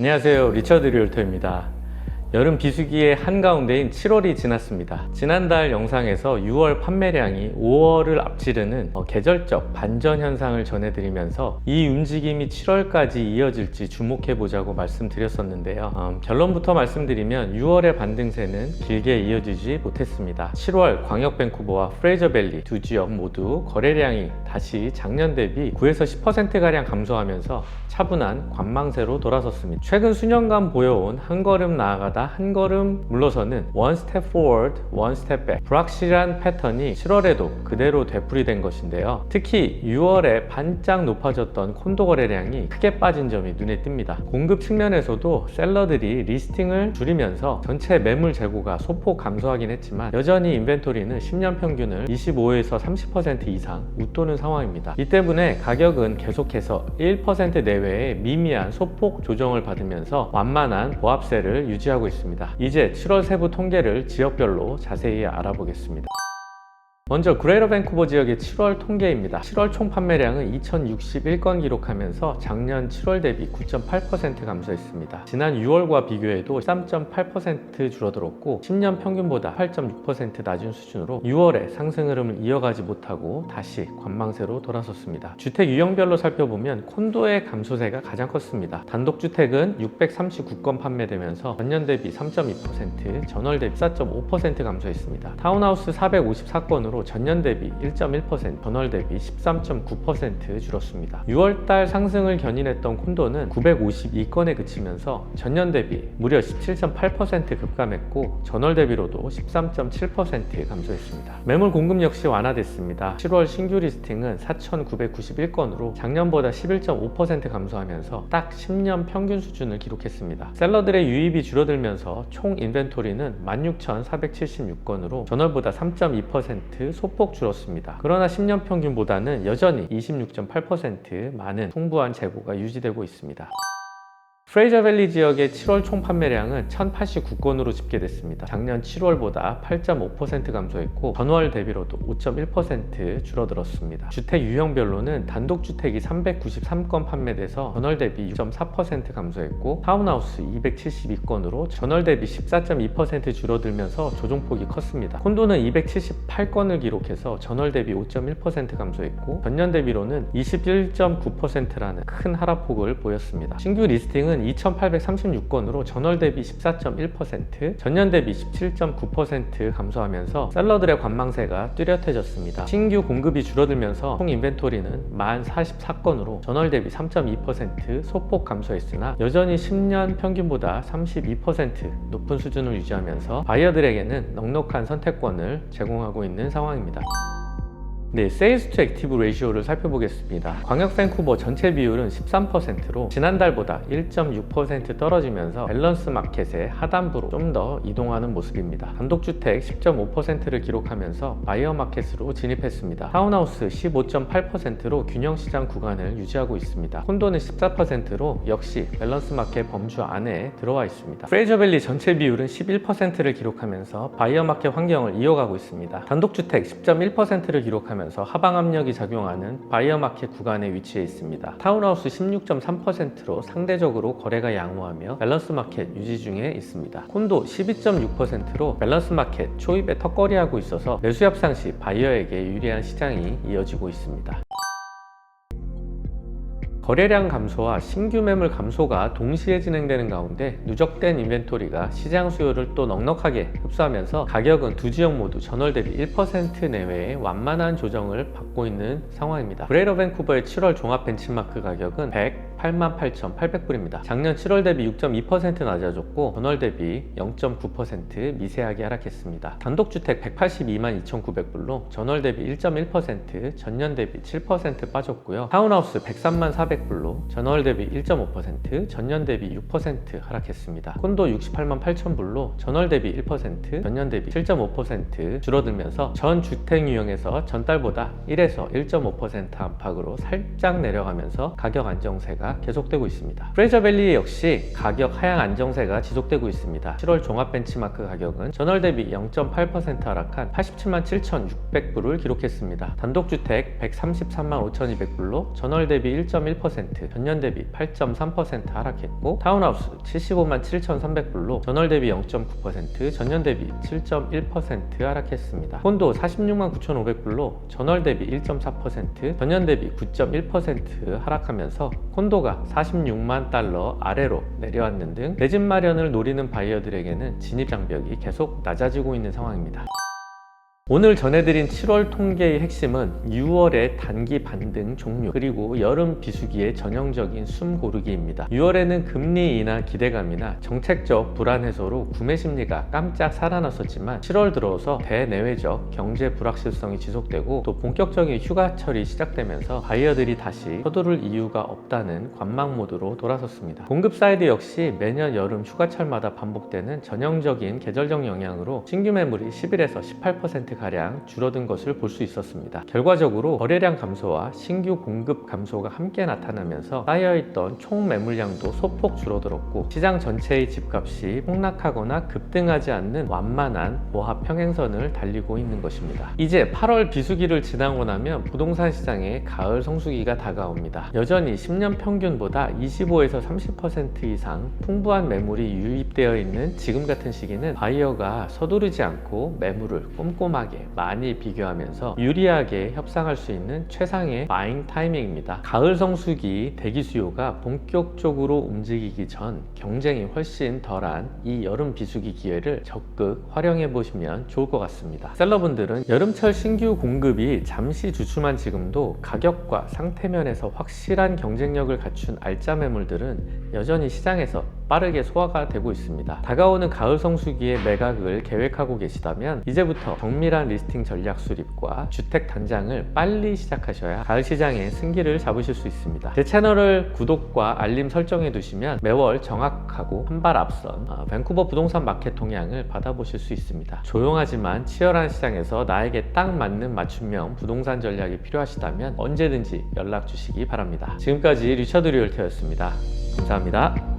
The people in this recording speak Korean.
안녕하세요, 리처드 리얼터입니다. 여름 비수기의 한가운데인 7월이 지났습니다. 지난달 영상에서 6월 판매량이 5월을 앞지르는 계절적 반전 현상을 전해드리면서 이 움직임이 7월까지 이어질지 주목해보자고 말씀드렸었는데요. 결론부터 말씀드리면 6월의 반등세는 길게 이어지지 못했습니다. 7월 광역 밴쿠버와 프레이저밸리 두 지역 모두 거래량이 다시 작년 대비 9에서 10%가량 감소하면서 차분한 관망세로 돌아섰습니다. 최근 수년간 보여온 한 걸음 나아가다 한 걸음 물러서는 one step forward, one step back 불확실한 패턴이 7월에도 그대로 되풀이된 것인데요. 특히 6월에 반짝 높아졌던 콘도 거래량이 크게 빠진 점이 눈에 띕니다. 공급 측면에서도 셀러들이 리스팅을 줄이면서 전체 매물 재고가 소폭 감소하긴 했지만 여전히 인벤토리는 10년 평균을 25에서 30% 이상 웃도는 상황입니다. 이 때문에 가격은 계속해서 1% 내외의 미미한 소폭 조정을 받으면서 완만한 보합세를 유지하고 있습니다. 이제 7월 세부 통계를 지역별로 자세히 알아보겠습니다. 먼저 그레이터 밴쿠버 지역의 7월 통계입니다. 7월 총 판매량은 2061건 기록하면서 작년 7월 대비 9.8% 감소했습니다. 지난 6월과 비교해도 13.8% 줄어들었고 10년 평균보다 8.6% 낮은 수준으로 6월에 상승 흐름을 이어가지 못하고 다시 관망세로 돌아섰습니다. 주택 유형별로 살펴보면 콘도의 감소세가 가장 컸습니다. 단독주택은 639건 판매되면서 전년 대비 3.2%, 전월 대비 4.5% 감소했습니다. 타운하우스 454건으로 전년 대비 1.1%, 전월 대비 13.9% 줄었습니다. 6월달 상승을 견인했던 콘도는 952건에 그치면서 전년 대비 무려 17.8% 급감했고 전월 대비로도 13.7% 감소했습니다. 매물 공급 역시 완화됐습니다. 7월 신규 리스팅은 4,991건으로 작년보다 11.5% 감소하면서 딱 10년 평균 수준을 기록했습니다. 셀러들의 유입이 줄어들면서 총 인벤토리는 16,476건으로 전월보다 3.2% 소폭 줄었습니다. 그러나 10년 평균보다는 여전히 26.8% 많은 풍부한 재고가 유지되고 있습니다. 프레이저밸리 지역의 7월 총 판매량은 1089건으로 집계됐습니다. 작년 7월보다 8.5% 감소했고 전월 대비로도 5.1% 줄어들었습니다. 주택 유형별로는 단독주택이 393건 판매돼서 전월 대비 6.4% 감소했고 타운하우스 272건으로 전월 대비 14.2% 줄어들면서 조정폭이 컸습니다. 콘도는 278건을 기록해서 전월 대비 5.1% 감소했고 전년 대비로는 21.9%라는 큰 하락폭을 보였습니다. 신규 리스팅은 2,836건으로 전월 대비 14.1%, 전년 대비 17.9% 감소하면서 셀러들의 관망세가 뚜렷해졌습니다. 신규 공급이 줄어들면서 총 인벤토리는 1044건으로 전월 대비 3.2% 소폭 감소했으나 여전히 10년 평균보다 32% 높은 수준을 유지하면서 바이어들에게는 넉넉한 선택권을 제공하고 있는 상황입니다. 세일즈 투 액티브 레이시오를 살펴보겠습니다. 광역 밴쿠버 전체 비율은 13%로 지난달보다 1.6% 떨어지면서 밸런스 마켓의 하단부로 좀 더 이동하는 모습입니다. 단독주택 10.5%를 기록하면서 바이어 마켓으로 진입했습니다. 타운하우스 15.8%로 균형시장 구간을 유지하고 있습니다. 콘도는 14%로 역시 밸런스 마켓 범주 안에 들어와 있습니다. 프레이저밸리 전체 비율은 11%를 기록하면서 바이어 마켓 환경을 이어가고 있습니다. 단독주택 10.1%를 기록하면서 하방 압력이 작용하는 바이어 마켓 구간에 위치해 있습니다. 타운하우스 16.3%로 상대적으로 거래가 양호하며 밸런스 마켓 유지 중에 있습니다. 콘도 12.6%로 밸런스 마켓 초입에 턱걸이하고 있어서 매수 협상 시 바이어에게 유리한 시장이 이어지고 있습니다. 거래량 감소와 신규 매물 감소가 동시에 진행되는 가운데 누적된 인벤토리가 시장 수요를 또 넉넉하게 흡수하면서 가격은 두 지역 모두 전월 대비 1% 내외의 완만한 조정을 받고 있는 상황입니다. 그레이터 밴쿠버의 7월 종합 벤치마크 가격은 188,800불입니다. 작년 7월 대비 6.2% 낮아졌고 전월 대비 0.9% 미세하게 하락했습니다. 단독주택 182만 2,900불로 전월 대비 1.1%, 전년 대비 7% 빠졌고요. 타운하우스 103만 400불로 전월 대비 1.5%, 전년 대비 6% 하락했습니다. 콘도 68만 8,000불로 전월 대비 1%, 전년 대비 7.5% 줄어들면서 전 주택 유형에서 전달보다 1에서 1.5% 안팎으로 살짝 내려가면서 가격 안정세가 강세가 계속되고 있습니다. 프레저밸리 역시 가격 하향 안정세가 지속되고 있습니다. 7월 종합 벤치마크 가격은 전월 대비 0.8% 하락한 87만 7,600불을 기록했습니다. 단독주택 133만 5,200불로 전월 대비 1.1%, 전년 대비 8.3% 하락했고, 타운하우스 75만 7,300불로 전월 대비 0.9%, 전년 대비 7.1% 하락했습니다. 콘도 46만 9,500불로 전월 대비 1.4%, 전년 대비 9.1% 하락하면서 콘도가 46만 달러 아래로 내려왔는 등 내 집 마련을 노리는 바이어들에게는 진입 장벽이 계속 낮아지고 있는 상황입니다. 오늘 전해드린 7월 통계의 핵심은 6월의 단기 반등 종료, 그리고 여름 비수기의 전형적인 숨 고르기입니다. 6월에는 금리 인하 기대감이나 정책적 불안 해소로 구매 심리가 깜짝 살아났었지만 7월 들어서 대내외적 경제 불확실성이 지속되고 또 본격적인 휴가철이 시작되면서 바이어들이 다시 서두를 이유가 없다는 관망 모드로 돌아섰습니다. 공급 사이드 역시 매년 여름 휴가철마다 반복되는 전형적인 계절적 영향으로 신규 매물이 11에서 18% 가량 줄어든 것을 볼 수 있었습니다. 결과적으로 거래량 감소와 신규 공급 감소가 함께 나타나면서 쌓여있던 총 매물량도 소폭 줄어들었고, 시장 전체의 집값이 폭락하거나 급등하지 않는 완만한 보합 평행선을 달리고 있는 것입니다. 이제 8월 비수기를 지나고 나면 부동산 시장의 가을 성수기가 다가옵니다. 여전히 10년 평균보다 25에서 30% 이상 풍부한 매물이 유입되어 있는 지금 같은 시기는 바이어가 서두르지 않고 매물을 꼼꼼하게 많이 비교하면서 유리하게 협상할 수 있는 최상의 바잉 타이밍입니다. 가을 성수기 대기 수요가 본격적으로 움직이기 전 경쟁이 훨씬 덜한 이 여름 비수기 기회를 적극 활용해 보시면 좋을 것 같습니다. 셀러분들은 여름철 신규 공급이 잠시 주춤한 지금도 가격과 상태면에서 확실한 경쟁력을 갖춘 알짜 매물들은 여전히 시장에서 빠르게 소화가 되고 있습니다. 다가오는 가을 성수기에 매각을 계획하고 계시다면 이제부터 정밀한 리스팅 전략 수립과 주택 단장을 빨리 시작하셔야 가을 시장의 승기를 잡으실 수 있습니다. 제 채널을 구독과 알림 설정해 두시면 매월 정확하고 한 발 앞선 밴쿠버 부동산 마켓 동향을 받아보실 수 있습니다. 조용하지만 치열한 시장에서 나에게 딱 맞는 맞춤형 부동산 전략이 필요하시다면 언제든지 연락 주시기 바랍니다. 지금까지 리처드 리얼터였습니다. 감사합니다.